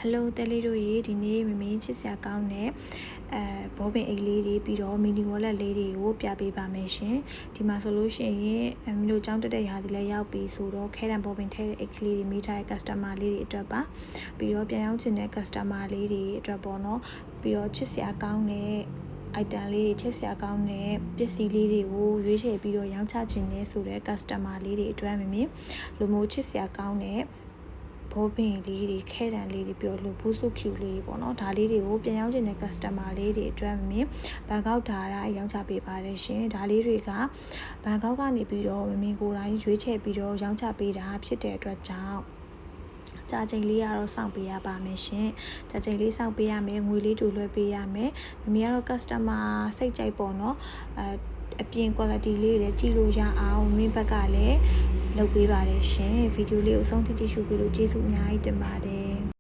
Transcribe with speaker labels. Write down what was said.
Speaker 1: Hello တဲလေးတို့ရေဒီနေ့မင်းချစ်စရာကောင်းတဲ့ဘောပင်အိတ်လေးတွေပြီးတော့မီနီဝေါ်လက်လေးတွေကိုပြပေးပါမယ်ရှင်ဒီမှာဆိုလို့ရှိရင်မင်းတို့ចောင်းတက်တဲ့ရာသီလည်းရောက်ပြီဆိုတော့ခဲတံဘောပင်ထဲတဲ့အိတ်ကလေးတွေမိထားတဲ့ customer လေးတွေအတွက်ပါပြီးတော့ပြန်ရောက်ချင်တဲ့ customer လေးတွေအတွက်ပေါ့နော်ပြီးတော့ချစ်စရာကောင်းတဲ့item လေးတွေချစ်စရာကောင်းတဲ့ပစ္စည်းလေးတွေကိုရွေးချယ်ပြီးတော့ရောင်းချခြင်းနဲ့ဆိုတဲ့ customer လေးတွေအတွက်မင်းလူမျိုးချစ်စရာကောင်းတဲ့ဘောပင်လေးတွေခဲတံလေးတွေပြောလို့ဘူးစုကျူလေးပေါ့နော်ဒါလေးတွေကိုပြန်ရောက်နေတဲ့ customer လေးတွေအတွက်မင်းဘန်ကောက်ထားတာရောင်းချပေးပါတယ်ရှင်ဒါလေးတွေကဘန်ကောက်ကနေပြီးတော့မင်းကိုယ်တိုင်ရွေးချယ်ပြီးတော့ရောင်းချပေးတာဖြစ်တဲ့အတွက်ကြောင့်ကြာချိန်လေးကတော့စောင့်ပေးရပါမယ်ရှင်ကြာချိန်လေးစောင့်ပေးရမယ်ငွေလေးတူလွှဲပေးရမယ်မင်းကတော့ customer စိတ်ကြိုက်ပေါ့နော်အပြင် quality လေးလည်းကြည့်လို့ရအောင်မင်းဘက်ကလည်းလုပ်ပေးပါတယ်ရှင်ဗီဒီယိုလေးကိုအဆုံးထိကြည့်ရှုပေးလို့ကျေးဇူးအများကြီးတင်ပါတယ်